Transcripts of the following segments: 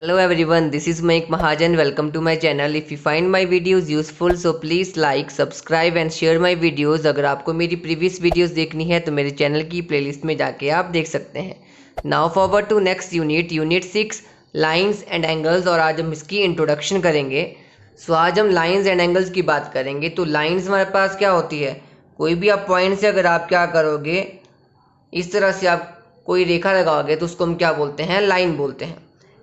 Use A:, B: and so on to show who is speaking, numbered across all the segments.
A: Hello everyone, this is Maik Mahajan. Welcome to my channel. If you find my videos useful, so please like, subscribe and share my videos. अगर आपको मेरी previous videos देखनी है तो मेरे channel की playlist में जाके आप देख सकते हैं. Now forward to next unit, unit 6 lines and angles. और आज हम इसकी introduction करेंगे. आज हम lines and angles की बात करेंगे. तो lines हमारे पास क्या होती है, कोई भी आप पॉइंट से अगर आप क्या करोगे, इस तरह से आप कोई रेखा लगाओगे तो उसको हम क्या बोलते हैं, लाइन बोलते हैं.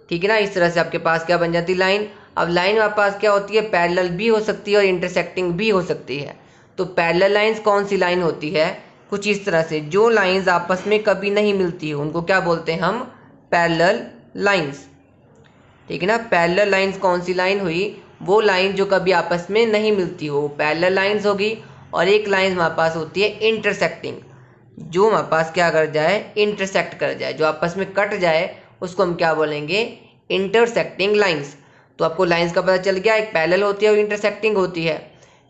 A: ठीक है ना. इस तरह से आपके पास क्या बन जाती है, लाइन. अब लाइन हमारे पास क्या होती है, पैरेलल भी हो सकती है और इंटरसेक्टिंग भी हो सकती है. तो पैरेलल लाइंस कौन सी लाइन होती है, कुछ इस तरह से जो लाइंस आपस में कभी नहीं मिलती है उनको क्या बोलते हैं हम, पैरेलल लाइंस. ठीक है ना. पैरेलल लाइंस कौन सी लाइन हुई, वो लाइन जो कभी आपस में नहीं मिलती हो पैरेलल लाइंस होगी. और एक लाइन हमारे पास होती है इंटरसेक्टिंग, जो हमारे पास क्या कर जाए, इंटरसेक्ट कर जाए, जो आपस में कट जाए उसको हम क्या बोलेंगे, इंटरसेक्टिंग लाइंस. तो आपको लाइंस का पता चल गया, एक पैरेलल होती है और इंटरसेक्टिंग होती है.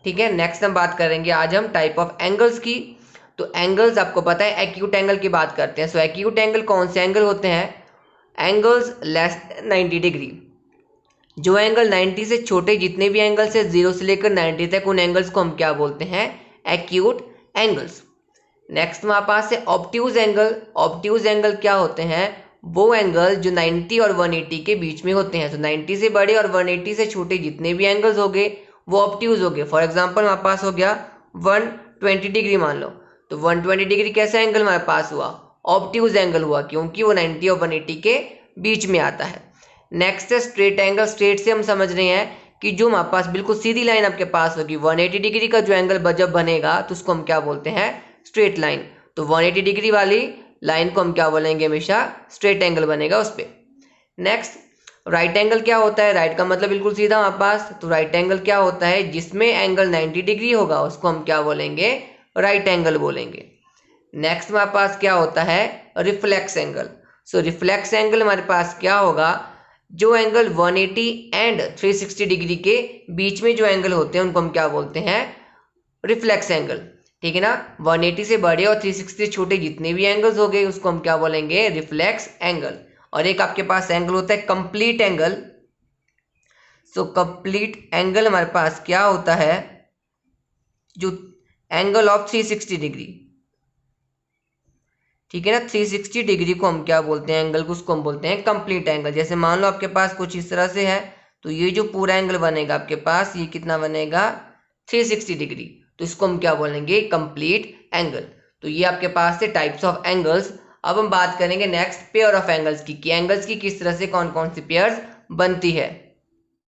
A: ठीक है. नेक्स्ट हम बात करेंगे आज हम टाइप ऑफ एंगल्स की. तो एंगल्स आपको पता है, एक्यूट एंगल की बात करते हैं. सो एक्यूट एंगल कौन से एंगल होते हैं, एंगल्स लेस 90 डिग्री. जो एंगल 90 से छोटे जितने भी एंगल्स है 0 से लेकर 90 तक, उन एंगल्स को हम क्या बोलते हैं, एक्यूट एंगल्स. नेक्स्ट हमारे पास है ऑब्ट्यूज एंगल. ऑब्ट्यूज एंगल क्या होते हैं, वो एंगल जो 90 और 180 के बीच में होते हैं. तो 90 से बड़े और 180 से छोटे जितने भी एंगल्स हो गए वो ऑब्ट्यूज हो गए. फॉर एग्जांपल हमारे पास हो गया 120 डिग्री मान लो. तो 120 डिग्री कैसा एंगल हमारे पास हुआ, ऑब्ट्यूज एंगल हुआ, क्योंकि वो 90 और 180 के बीच में आता है. नेक्स्ट है स्ट्रेट एंगल. स्ट्रेट से हम समझ रहे हैं कि जो हमारे पास बिल्कुल सीधी लाइन आपके पास होगी, 180 डिग्री का जो एंगल जब बनेगा तो उसको हम क्या बोलते हैं, स्ट्रेट लाइन. तो 180 डिग्री वाली लाइन को हम क्या बोलेंगे, हमेशा स्ट्रेट एंगल बनेगा उस पर. नेक्स्ट राइट एंगल क्या होता है, राइट का मतलब बिल्कुल सीधा हमारे पास. तो राइट एंगल क्या होता है, जिसमें एंगल 90 डिग्री होगा उसको हम क्या बोलेंगे, राइट एंगल बोलेंगे. नेक्स्ट हमारे पास क्या होता है, रिफ्लेक्स एंगल. सो रिफ्लेक्स एंगल हमारे पास क्या होगा, जो एंगल 180 एंड 360 डिग्री के बीच में जो एंगल होते हैं उनको हम क्या बोलते हैं, रिफ्लेक्स एंगल. ठीक है ना. 180 से बड़े और 360 से छोटे जितने भी एंगल्स हो गए उसको हम क्या बोलेंगे, रिफ्लेक्स एंगल. और एक आपके पास एंगल होता है complete angle. So complete angle हमारे पास क्या होता है, जो एंगल ऑफ 360 डिग्री. ठीक है ना. 360 डिग्री को हम क्या बोलते हैं, एंगल को, उसको हम बोलते हैं कंप्लीट एंगल. जैसे मान लो आपके पास कुछ इस तरह से है, तो ये जो पूरा एंगल बनेगा आपके पास, ये कितना बनेगा, 360 डिग्री. तो इसको हम क्या बोलेंगे, कंप्लीट एंगल. तो ये आपके पास थे टाइप्स ऑफ एंगल्स. अब हम बात करेंगे नेक्स्ट पेयर ऑफ एंगल्स की, कि एंगल्स की किस तरह से कौन कौन सी पेयर्स बनती है.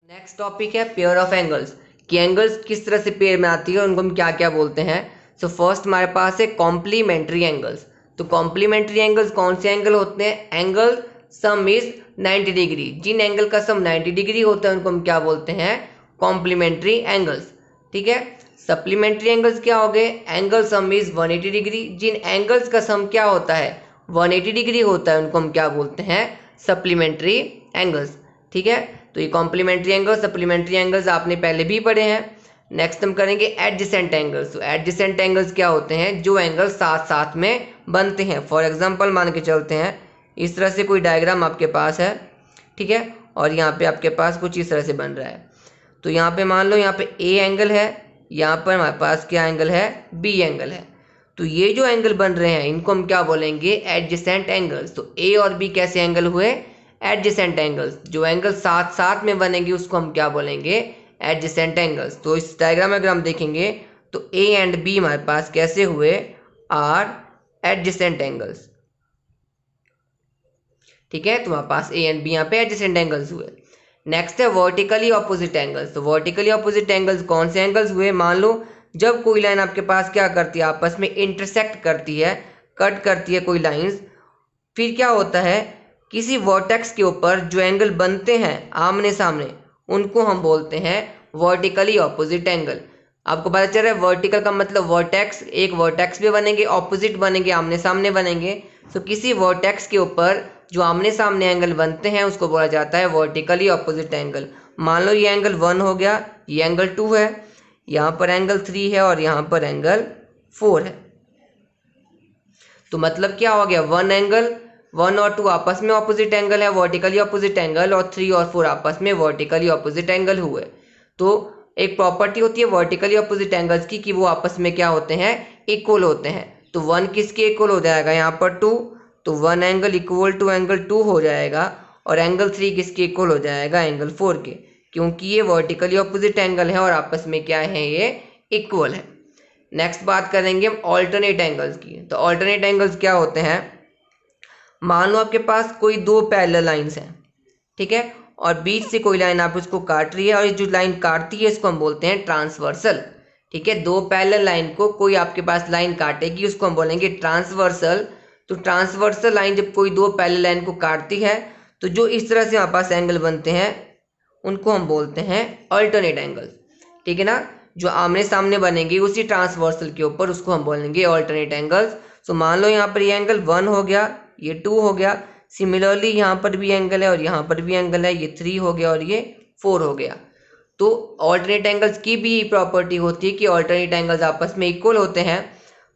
A: नेक्स्ट टॉपिक है पेयर ऑफ एंगल्स, कि एंगल्स किस तरह से पेयर में आती है और उनको हम क्या क्या बोलते हैं. सो फर्स्ट हमारे पास है कॉम्प्लीमेंट्री एंगल्स. तो कॉम्प्लीमेंट्री एंगल्स कौन से एंगल होते हैं, एंगल सम इज 90 डिग्री. जिन एंगल का सम 90 डिग्री होता है उनको हम क्या बोलते हैं, कॉम्प्लीमेंट्री एंगल्स. ठीक है. सप्लीमेंट्री एंगल्स क्या हो गए, एंगल सम इज 180 डिग्री. जिन एंगल्स का सम क्या होता है, 180 डिग्री होता है, उनको हम क्या बोलते हैं, सप्लीमेंट्री एंगल्स. ठीक है. तो ये कॉम्प्लीमेंट्री एंगल्स, सप्लीमेंट्री एंगल्स आपने पहले भी पढ़े हैं. नेक्स्ट हम करेंगे एडजेसेंट एंगल्स. तो एडजेसेंट एंगल्स क्या होते हैं, जो एंगल साथ साथ में बनते हैं. फॉर एग्जांपल मान के चलते हैं, इस तरह से कोई डायग्राम आपके पास है. ठीक है. और यहाँ पे आपके पास कुछ इस तरह से बन रहा है. तो यहाँ पे मान लो यहाँ पे ए एंगल है, यहाँ पर हमारे पास क्या एंगल है, बी एंगल है. तो ये जो एंगल बन रहे हैं इनको हम क्या बोलेंगे, एडजेसेंट एंगल्स. तो ए और बी कैसे एंगल हुए, एडजेसेंट एंगल्स. जो एंगल साथ साथ में बनेंगे उसको हम क्या बोलेंगे, एडजेसेंट एंगल्स. तो इस डायग्राम में अगर हम देखेंगे तो ए एंड बी हमारे पास कैसे हुए, आर एडजेसेंट एंगल्स. ठीक है. तो हमारे पास ए एंड बी यहाँ पे एडजेसेंट एंगल्स हुए. नेक्स्ट है वर्टिकली ऑपोजिट एंगल्स. तो वर्टिकली ऑपोजिट एंगल्स कौन से एंगल्स हुए, मान लो जब कोई लाइन आपके पास क्या करती है, आपस में इंटरसेक्ट करती है, कट करती है कोई लाइंस, फिर क्या होता है, किसी वर्टेक्स के ऊपर जो एंगल बनते हैं आमने सामने उनको हम बोलते हैं वर्टिकली ऑपोजिट एंगल. आपको पता चल रहा है, वर्टिकल का मतलब वर्टेक्स, एक वर्टेक्स भी बनेंगे, ऑपोजिट बनेंगे, आमने सामने बनेंगे. तो किसी वर्टेक्स के ऊपर जो आमने सामने एंगल बनते हैं उसको बोला जाता है वर्टिकली ऑपोजिट एंगल. मान लो ये एंगल 1 हो गया, ये एंगल 2 है, यहाँ पर एंगल 3 है और यहाँ पर एंगल 4 है. तो मतलब क्या हो गया, वन एंगल 1 और 2 आपस में ऑपोजिट एंगल है, वर्टिकली ऑपोजिट एंगल, और 3 और 4 आपस में वर्टिकली ऑपोजिट एंगल हुए। तो एक प्रॉपर्टी होती है वर्टिकली ऑपोजिट एंगल्स की कि वो आपस में क्या होते हैं, इक्वल होते हैं। तो 1 किसके इक्वल हो जाएगा यहाँ पर 2, तो 1 एंगल इक्वल टू एंगल 2 हो जाएगा, और एंगल 3 किसके इक्वल हो जाएगा, एंगल 4 के, क्योंकि ये वर्टिकली ऑपोजिट एंगल है और आपस में क्या है, ये इक्वल है। नेक्स्ट बात करेंगे हम ऑल्टरनेट एंगल्स की। तो ऑल्टरनेट एंगल्स क्या होते हैं, मान लो आपके पास कोई दो पैरेलल लाइंस हैं, ठीक है, और बीच से कोई लाइन आप उसको काट रही है, और ये जो लाइन काटती है इसको हम बोलते हैं ट्रांसवर्सल। ठीक है, दो पैरेलल लाइन को कोई आपके पास लाइन काटेगी, उसको हम बोलेंगे ट्रांसवर्सल। तो ट्रांसवर्सल लाइन जब कोई दो पैरेलल लाइन को काटती है, तो जो इस तरह से हमारे पास एंगल बनते हैं उनको हम बोलते हैं अल्टरनेट एंगल्स। ठीक है ना, जो आमने सामने बनेंगे उसी ट्रांसवर्सल के ऊपर, उसको हम बोलेंगे अल्टरनेट एंगल्स। सो मान लो यहाँ पर ये एंगल 1 हो गया, ये 2 हो गया, सिमिलरली यहाँ पर भी एंगल है और यहाँ पर भी एंगल है, ये 3 हो गया और ये 4 हो गया। तो ऑल्टरनेट एंगल्स की भी प्रॉपर्टी होती है कि ऑल्टरनेट एंगल्स आपस में इक्वल होते हैं।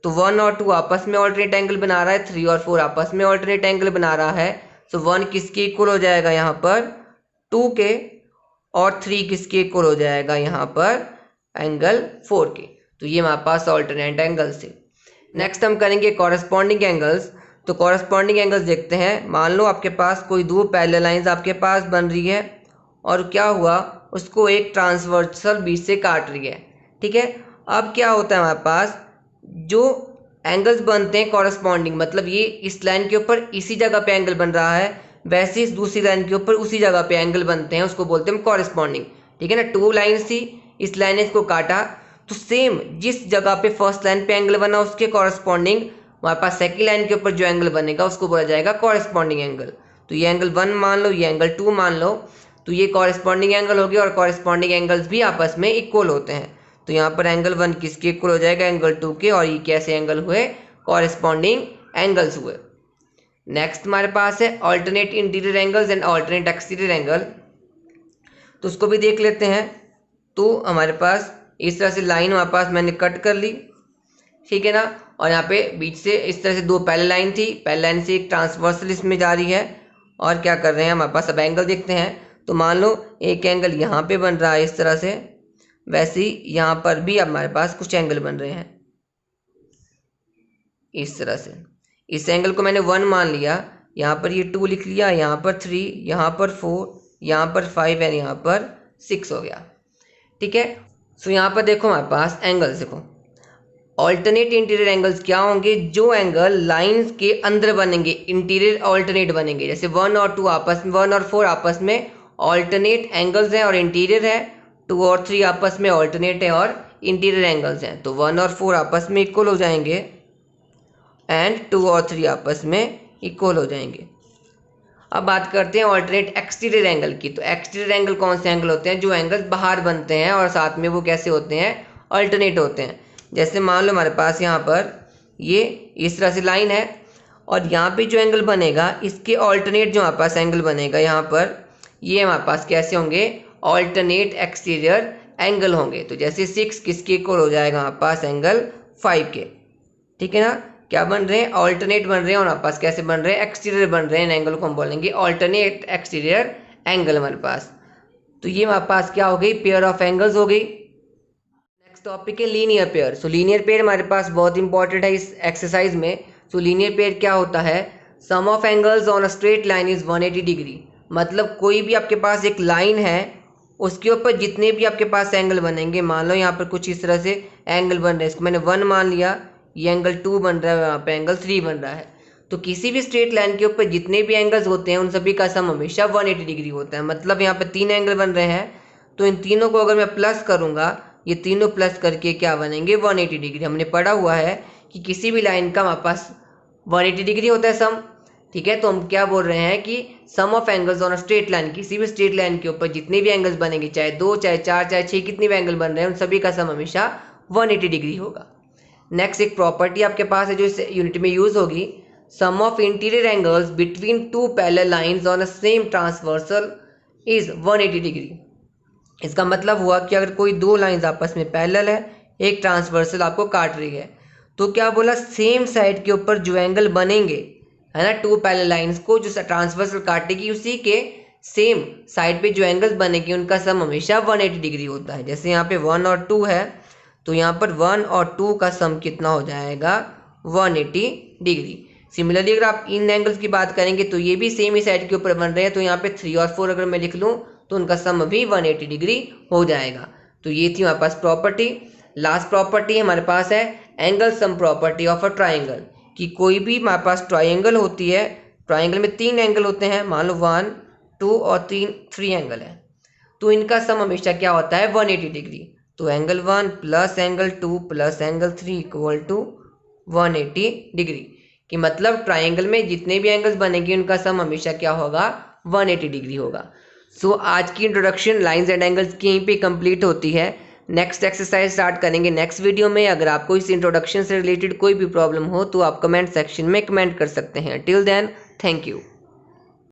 A: तो 1 और 2 आपस में ऑल्टरनेट एंगल बना रहा है, 3 और 4 आपस में ऑल्टरनेट एंगल बना रहा है। सो 1 किसके इक्वल हो जाएगा यहाँ पर, 2 के, और 3 किसके इक्वल हो जाएगा यहाँ पर, एंगल 4 के। तो ये हमारे पास ऑल्टरनेट एंगल्स थे। नेक्स्ट हम करेंगे कॉरेस्पॉन्डिंग एंगल्स। तो कॉरेस्पॉन्डिंग एंगल्स देखते हैं। मान लो आपके पास कोई दो पैरेलल लाइंस आपके पास बन रही है, और क्या हुआ, उसको एक ट्रांसवर्सल बीच से काट रही है। ठीक है, अब क्या होता है हमारे पास, जो एंगल्स बनते हैं कॉरेस्पॉन्डिंग, मतलब ये इस लाइन के ऊपर इसी जगह पे एंगल बन रहा है, वैसे इस दूसरी लाइन के ऊपर उसी जगह पे एंगल बनते हैं, उसको बोलते हैं कॉरेस्पॉन्डिंग। ठीक है ना, टू लाइन थी, इस लाइन ने इसको काटा, तो सेम जिस जगह पे फर्स्ट लाइन पे एंगल बना उसके कॉरेस्पॉन्डिंग हमारे पास सेकंड लाइन के ऊपर जो एंगल बनेगा उसको बोला जाएगा कॉरेस्पॉन्डिंग एंगल। तो ये एंगल 1 मान लो, ये एंगल 2 मान लो, तो ये कॉरेस्पॉन्डिंग एंगल हो गया, और कॉरेस्पॉन्डिंग एंगल्स भी आपस में इक्वल होते हैं। तो यहाँ पर एंगल 1 किसके इक्वल हो जाएगा, एंगल 2 के, और ये कैसे एंगल हुए, कॉरेस्पॉन्डिंग एंगल्स हुए। नेक्स्ट हमारे पास है alternate interior angles and alternate exterior angle. तो उसको भी देख लेते हैं। तो हमारे पास इस तरह से लाइन हमारे पास मैंने कट कर ली, ठीक है ना, और यहाँ पे बीच से इस तरह से दो पैरेलल लाइन थी, पैरेलल लाइन से एक ट्रांसवर्सल इसमें जा रही है, और क्या कर रहे हैं हमारे पास, अब एंगल देखते हैं। तो मान लो एक एंगल यहाँ पे बन रहा है इस तरह से, वैसे ही यहाँ पर भी हमारे पास कुछ एंगल बन रहे हैं इस तरह से। इस एंगल को मैंने 1 मान लिया, यहाँ पर ये 2 लिख लिया, यहाँ पर 3, यहाँ पर 4, यहाँ पर 5 और यहाँ पर 6 हो गया। ठीक है, सो यहाँ पर देखो हमारे पास एंगल्स देखो, ऑल्टरनेट इंटीरियर एंगल्स क्या होंगे, जो एंगल लाइंस के अंदर बनेंगे इंटीरियर ऑल्टरनेट बनेंगे। जैसे 1 और 2 आपस में, 1 और 4 आपस में ऑल्टरनेट एंगल्स हैं और इंटीरियर है, 2 और 3 आपस में ऑल्टरनेट है और इंटीरियर एंगल्स हैं। तो 1 और 4 आपस में इक्वल हो जाएंगे, एंड 2 और 3 आपस में इक्वल हो जाएंगे। अब बात करते हैं ऑल्टरनेट एक्सटीरियर एंगल की। तो एक्सटीरियर एंगल कौन से एंगल होते हैं, जो एंगल्स बाहर बनते हैं और साथ में वो कैसे होते हैं, अल्टरनेट होते हैं। जैसे मान लो हमारे पास यहाँ पर ये इस तरह से लाइन है, और यहाँ पे जो एंगल बनेगा इसके ऑल्टरनेट जो हमारे पास एंगल बनेगा यहाँ पर, ये हमारे पास कैसे होंगे, ऑल्टरनेट एक्सटीरियर एंगल होंगे। तो जैसे 6 किसके इक्वल हो जाएगा हमारे पास, एंगल 5 के। ठीक है ना, क्या बन रहे हैं, ऑल्टरनेट बन रहे हैं, और हमारे पास कैसे बन रहे हैं, एक्सटीरियर बन रहे हैं। एंगल को हम बोलेंगे ऑल्टरनेट एक्सटीरियर एंगल हमारे पास। तो ये हमारे पास क्या हो गई, पेयर ऑफ एंगल्स हो गई। नेक्स्ट टॉपिक है लीनियर पेयर। सो लीनियर पेयर हमारे पास बहुत इंपॉर्टेंट है इस एक्सरसाइज में। सो लीनियर पेयर क्या होता है, sum of angles on a straight line is 180 degree. मतलब कोई भी आपके पास एक लाइन है, उसके ऊपर जितने भी आपके पास एंगल बनेंगे, मान लो यहाँ पर कुछ इस तरह से एंगल बन रहे हैं, इसको मैंने 1 मान लिया, ये एंगल 2 बन रहा है, यहाँ पे एंगल 3 बन रहा है। तो किसी भी स्ट्रेट लाइन के ऊपर जितने भी एंगल्स होते हैं उन सभी का सम हमेशा 180 डिग्री होता है। मतलब यहाँ पे 3 एंगल बन रहे हैं, तो इन तीनों को अगर मैं प्लस करूँगा, ये तीनों प्लस करके क्या बनेंगे, 180 डिग्री। हमने पढ़ा हुआ है कि किसी भी लाइन का हमारे पास 180 डिग्री होता है सम। ठीक है, तो हम क्या बोल रहे हैं कि sum of angles on a straight line, किसी भी स्ट्रेट लाइन के ऊपर जितने भी एंगल्स बनेंगे, चाहे 2, चाहे 4, चाहे 6, कितने भी एंगल बन रहे हैं, उन सभी का सम हमेशा 180 डिग्री होगा। नेक्स्ट एक प्रॉपर्टी आपके पास है जो इस यूनिट में यूज होगी, sum of interior angles between two parallel lines on a same transversal is 180 degree. इसका मतलब हुआ कि अगर कोई दो लाइंस आपस में पैरेलल है, एक ट्रांसवर्सल आपको काट रही है, तो क्या बोला, सेम साइड के ऊपर जो एंगल बनेंगे, है ना, टू पैरेलल लाइंस को जो ट्रांसवर्सल काटेगी उसी के सेम साइड पे जो एंगल्स बनेंगे उनका सम हमेशा 180 डिग्री होता है। जैसे यहाँ पे 1 और 2 है तो यहाँ पर 1 और 2 का सम कितना हो जाएगा 180 डिग्री। सिमिलरली अगर आप इन एंगल्स की बात करेंगे तो ये भी सेम ही साइड के ऊपर बन रहे हैं, तो यहाँ पे 3 और 4 अगर मैं लिख लूँ तो उनका सम भी 180 डिग्री हो जाएगा। तो ये थी हमारे पास प्रॉपर्टी। लास्ट प्रॉपर्टी हमारे पास है angle sum property of a triangle, कि कोई भी हमारे पास ट्राइंगल होती है, ट्राइंगल में 3 एंगल होते हैं, मान लो 1 2 और 3 एंगल है, तो इनका सम हमेशा क्या होता है 180 डिग्री। तो angle 1 plus angle 2 plus angle 3 equal to 180 degree, कि मतलब ट्राइंगल में जितने भी एंगल्स बनेंगे उनका सम हमेशा क्या होगा 180 डिग्री होगा। सो आज की इंट्रोडक्शन लाइंस एंड एंगल्स की यहीं पे कंप्लीट होती है। नेक्स्ट एक्सरसाइज स्टार्ट करेंगे नेक्स्ट वीडियो में। अगर आपको इस इंट्रोडक्शन से रिलेटेड कोई भी प्रॉब्लम हो तो आप कमेंट सेक्शन में कमेंट कर सकते हैं। Till then thank you.